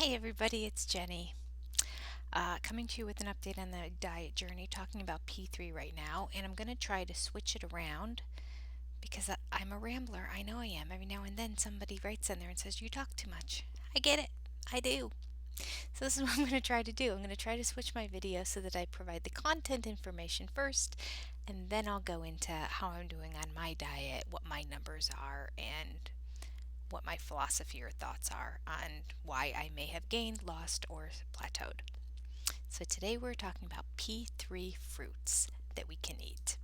Hi everybody, it's Jenny. Coming to you with an update on the diet journey, talking about P3 right now, and I'm going to try to switch it around because I'm a rambler. I know I am. Every now and then somebody writes in there and says, "You talk too much." I get it. I do. So this is what I'm going to try to do. I'm going to try to switch my video so that I provide the content information first, and then I'll go into how I'm doing on my diet, what my numbers are, and what my philosophy or thoughts are on why I may have gained, lost, or plateaued. So today we're talking about P3 fruits that we can eat.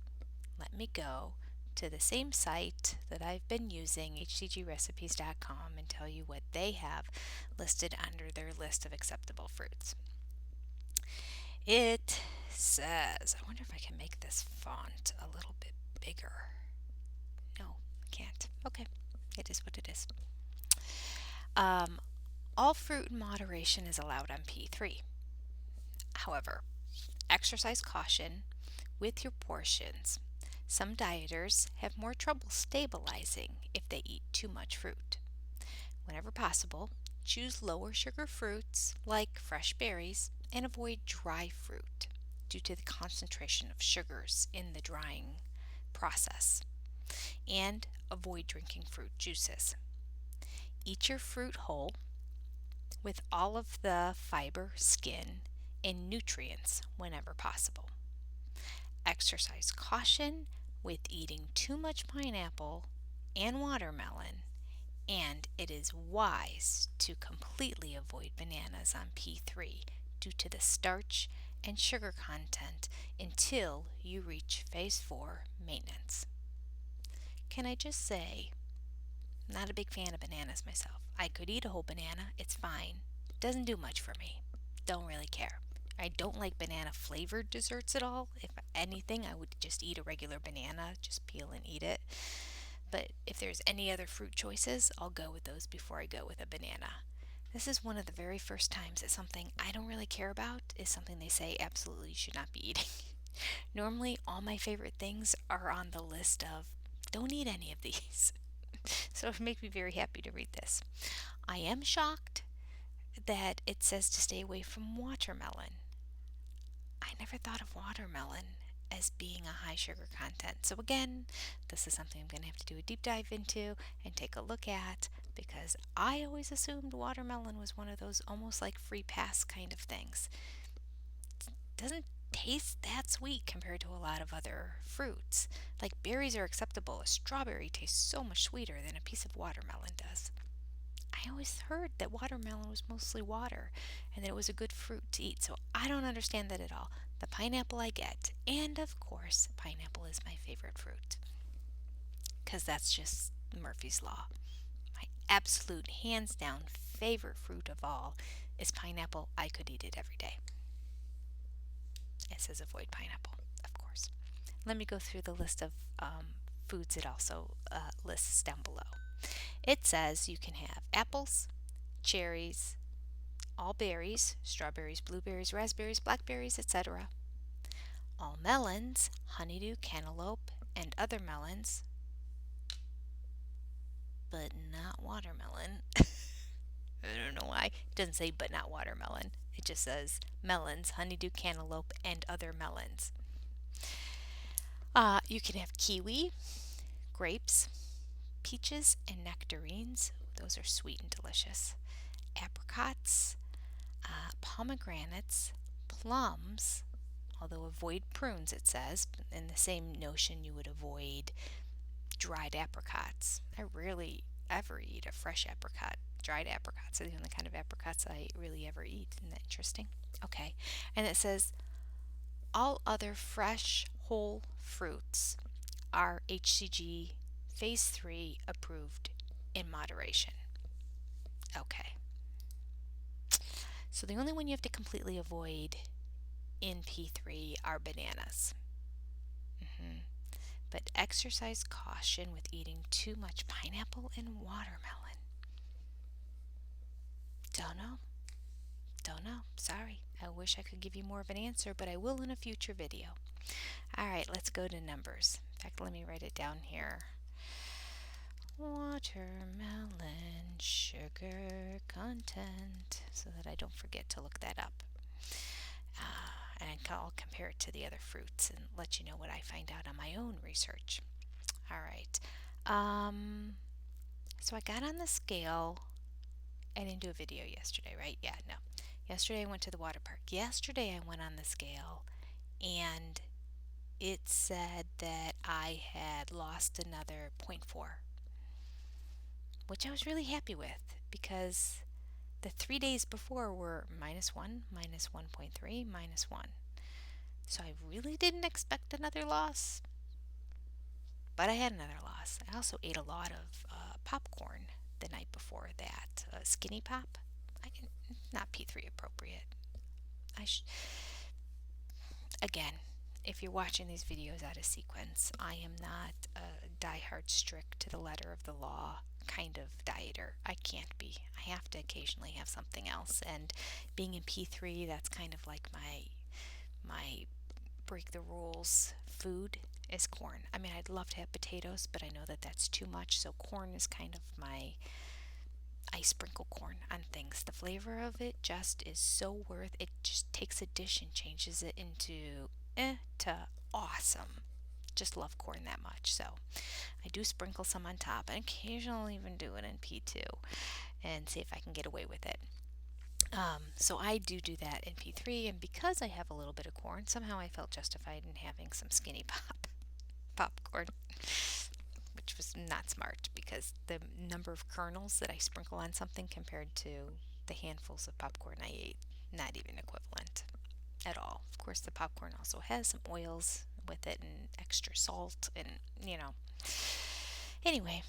Let me go to the same site that I've been using, hcgrecipes.com, and tell you what they have listed under their list of acceptable fruits. It says, I wonder if I can make this font a little bit bigger. No, I can't. Okay, it is what it is. All fruit in moderation is allowed on P3. However, exercise caution with your portions. Some dieters have more trouble stabilizing if they eat too much fruit. Whenever possible, choose lower sugar fruits like fresh berries and avoid dry fruit due to the concentration of sugars in the drying process. And avoid drinking fruit juices. Eat your fruit whole with all of the fiber, skin, and nutrients whenever possible. Exercise caution with eating too much pineapple and watermelon, and it is wise to completely avoid bananas on P3 due to the starch and sugar content until you reach phase 4 maintenance. Can I just say, not a big fan of bananas myself. I could eat a whole banana, it's fine. Doesn't do much for me. Don't really care. I don't like banana flavored desserts at all. If anything, I would just eat a regular banana, just peel and eat it. But if there's any other fruit choices, I'll go with those before I go with a banana. This is one of the very first times that something I don't really care about is something they say absolutely you should not be eating. Normally, all my favorite things are on the list of don't eat any of these. So it makes me very happy to read this. I am shocked that it says to stay away from watermelon. I never thought of watermelon as being a high sugar content. So again, this is something I'm going to have to do a deep dive into and take a look at because I always assumed watermelon was one of those almost like free pass kind of things. It doesn't taste that sweet compared to a lot of other fruits. Like berries are acceptable. A strawberry tastes so much sweeter than a piece of watermelon does. I always heard that watermelon was mostly water and that it was a good fruit to eat, so I don't understand that at all. The pineapple I get, and of course, pineapple is my favorite fruit because that's just Murphy's Law. My absolute, hands down favorite fruit of all is pineapple. I could eat it every day. It says avoid pineapple, of course. Let me go through the list of foods it also lists down below. It says you can have apples, cherries, all berries, strawberries, blueberries, raspberries, blackberries, etc. All melons, honeydew, cantaloupe, and other melons, but not watermelon. I don't know why. It doesn't say but not watermelon. It just says melons, honeydew, cantaloupe, and other melons. You can have kiwi, grapes, peaches, and nectarines. Those are sweet and delicious. Apricots, pomegranates, plums, although avoid prunes, it says. In the same notion, you would avoid dried apricots. I rarely ever eat a fresh apricot. Dried apricots are the only kind of apricots I really ever eat. Isn't that interesting? Okay. And it says all other fresh, whole fruits are HCG Phase 3 approved in moderation. Okay. So the only one you have to completely avoid in P3 are bananas. But exercise caution with eating too much pineapple and watermelon. Don't know. Don't know. Sorry. I wish I could give you more of an answer, but I will in a future video. All right, let's go to numbers. In fact, let me write it down here. Watermelon sugar content, so that I don't forget to look that up. And I'll compare it to the other fruits and let you know what I find out on my own research. All right. Um, so I got on the scale. I didn't do a video yesterday, right? Yeah, no. Yesterday I went to the water park. Yesterday I went on the scale and it said that I had lost another point 0.4, which I was really happy with because the 3 days before were -1, -1.3, -1. So I really didn't expect another loss, but I had another loss. I also ate a lot of popcorn the night before that, skinny pop. I didn't, not P3 appropriate. I sh- Again, if you're watching these videos out of sequence, I am not a diehard strict to the letter of the law kind of dieter. I can't be. I have to occasionally have something else, and being in P3, that's kind of like my break the rules food is corn. I mean, I'd love to have potatoes, but I know that that's too much, so corn is kind of my I sprinkle corn on things. The flavor of it just is so worth it. Just takes a dish and changes it into to awesome. Just love corn that much. So I do sprinkle some on top and occasionally even do it in P2 and see if I can get away with it. So I do that in P3, and because I have a little bit of corn, somehow I felt justified in having some skinny popcorn, which was not smart because the number of kernels that I sprinkle on something compared to the handfuls of popcorn I ate, not even equivalent at all. Of course, the popcorn also has some oils with it and extra salt, and you know. Anyway,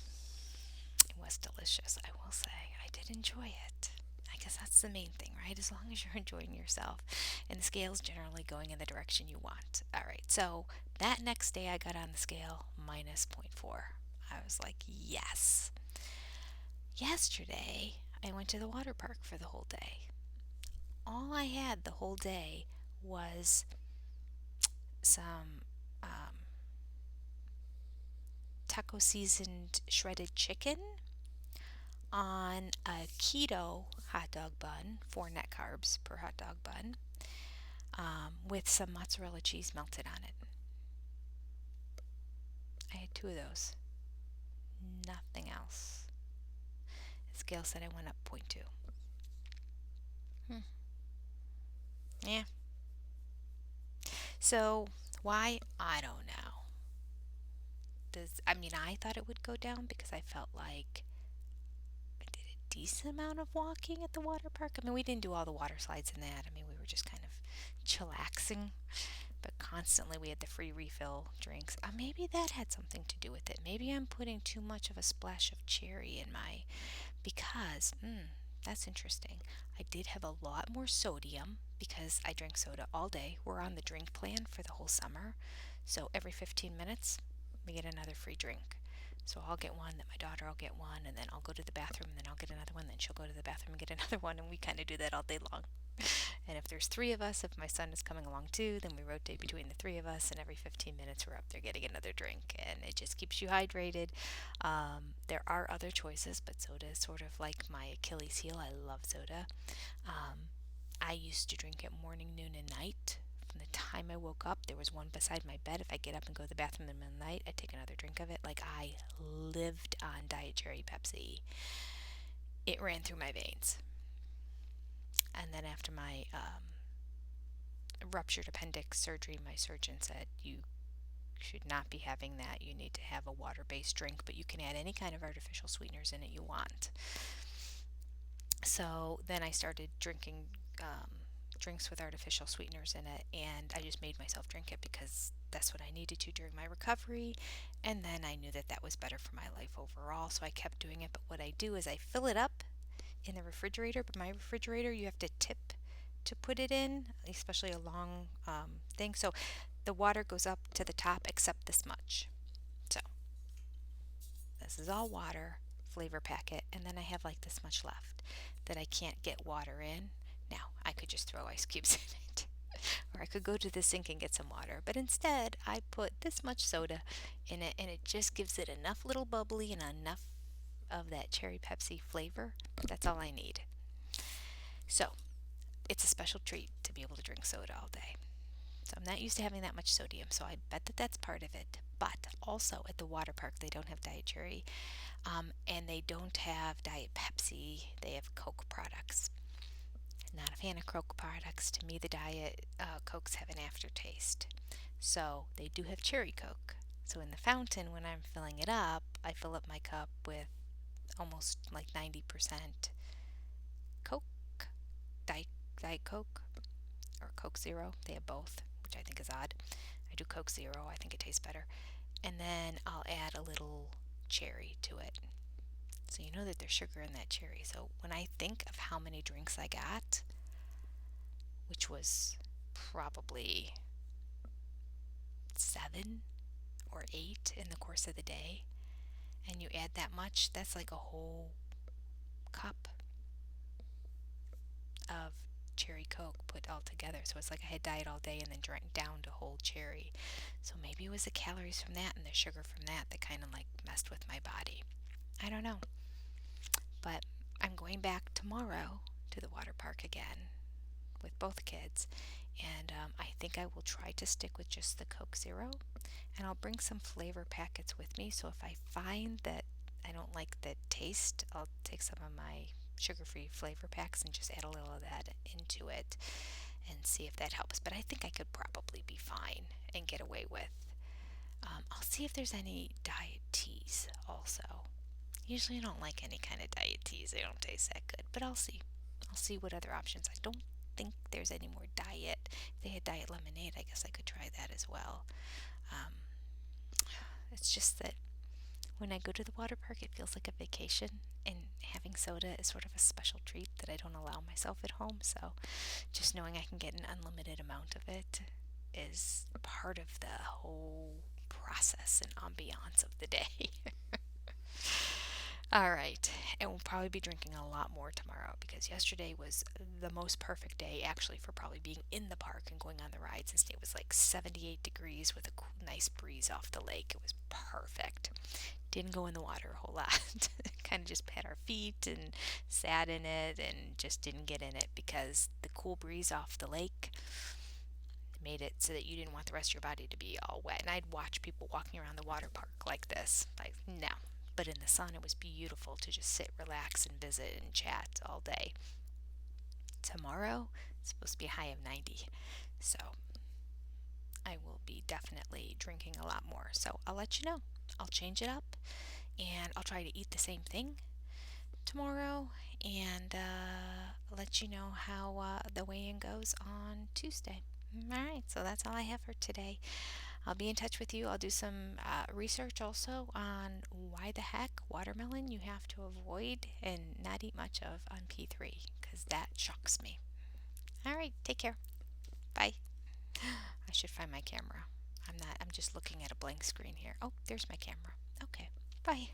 it was delicious, I will say. I did enjoy it. I guess that's the main thing, right? As long as you're enjoying yourself and the scale's generally going in the direction you want. All right, so that next day I got on the scale minus zero point 0.4. I was like, yes. Yesterday, I went to the water park for the whole day. All I had the whole day was some taco seasoned shredded chicken on a keto hot dog bun, 4 net carbs per hot dog bun, with some mozzarella cheese melted on it. I had 2 of those. Nothing else. The scale said I went up 0.2. Hmm. Yeah. So, why? I don't know. I thought it would go down because I felt like I did a decent amount of walking at the water park. I mean, we didn't do all the water slides in that. I mean, we were just kind of chillaxing, but constantly we had the free refill drinks. Maybe that had something to do with it. Maybe I'm putting too much of a splash of cherry in my, because, that's interesting. I did have a lot more sodium because I drank soda all day. We're on the drink plan for the whole summer. So every 15 minutes, we get another free drink. So I'll get one, then my daughter will get one, and then I'll go to the bathroom, and then I'll get another one, then she'll go to the bathroom and get another one, and we kind of do that all day long. And if there's 3 of us, if my son is coming along too, then we rotate between the 3 of us, and every 15 minutes we're up there getting another drink, and it just keeps you hydrated. There are other choices, but soda is sort of like my Achilles heel. I love soda. I used to drink it morning, noon, and night. From the time I woke up, there was one beside my bed. If I get up and go to the bathroom in the middle of the night, I take another drink of it. Like I lived on Diet Cherry Pepsi. It ran through my veins. And then after my ruptured appendix surgery, my surgeon said, you should not be having that. You need to have a water based drink, but you can add any kind of artificial sweeteners in it you want. So then I started drinking drinks with artificial sweeteners in it, and I just made myself drink it because that's what I needed to during my recovery. And then I knew that that was better for my life overall, so I kept doing it. But what I do is I fill it up in the refrigerator, but my refrigerator, you have to tip to put it in, especially a long thing. So the water goes up to the top except this much. So this is all water, flavor packet, and then I have like this much left that I can't get water in. Now, I could just throw ice cubes in it, or I could go to the sink and get some water, but instead I put this much soda in it, and it just gives it enough little bubbly and enough of that cherry Pepsi flavor. That's all I need. So it's a special treat to be able to drink soda all day. So I'm not used to having that much sodium, so I bet that that's part of it. But also at the water park, they don't have Diet Cherry, and they don't have Diet Pepsi. They have Coke products. Not a fan of Coke products. To me, the Diet Cokes have an aftertaste. So they do have Cherry Coke. So in the fountain, when I'm filling it up, I fill up my cup with almost like 90% Coke, Diet, Diet Coke, or Coke Zero. They have both, which I think is odd. I do Coke Zero, I think it tastes better. And then I'll add a little cherry to it. So you know that there's sugar in that cherry. So when I think of how many drinks I got, which was probably 7 or 8 in the course of the day, and you add that much, that's like a whole cup of cherry Coke put all together. So it's like I had diet all day and then drank down to whole cherry. So maybe it was the calories from that and the sugar from that kind of like messed with my body. I don't know. But I'm going back tomorrow to the water park again with both kids. And I think I will try to stick with just the Coke Zero. And I'll bring some flavor packets with me. So if I find that I don't like the taste, I'll take some of my sugar-free flavor packs and just add a little of that into it and see if that helps. But I think I could probably be fine and get away with. I'll see if there's any diet teas also. Usually I don't like any kind of diet teas. They don't taste that good, but I'll see. I'll see what other options. I don't think there's any more diet. If they had diet lemonade, I guess I could try that as well. Um, it's just that when I go to the water park, it feels like a vacation, and having soda is sort of a special treat that I don't allow myself at home. So just knowing I can get an unlimited amount of it is part of the whole process and ambiance of the day. All right, and we'll probably be drinking a lot more tomorrow because yesterday was the most perfect day actually for probably being in the park and going on the rides. And it was like 78 degrees with a nice breeze off the lake. It was perfect. Didn't go in the water a whole lot. Kind of just pat our feet and sat in it and just didn't get in it because the cool breeze off the lake made it so that you didn't want the rest of your body to be all wet. And I'd watch people walking around the water park like this. Like, no. But in the sun, it was beautiful to just sit, relax, and visit and chat all day. Tomorrow, it's supposed to be a high of 90. So I will be definitely drinking a lot more. So I'll let you know. I'll change it up and I'll try to eat the same thing tomorrow and let you know how the weigh-in goes on Tuesday. All right, so that's all I have for today. I'll be in touch with you. I'll do some research also on why the heck watermelon you have to avoid and not eat much of on P3 because that shocks me. All right, take care. Bye. I should find my camera. I'm just looking at a blank screen here. Oh, there's my camera. Okay, bye.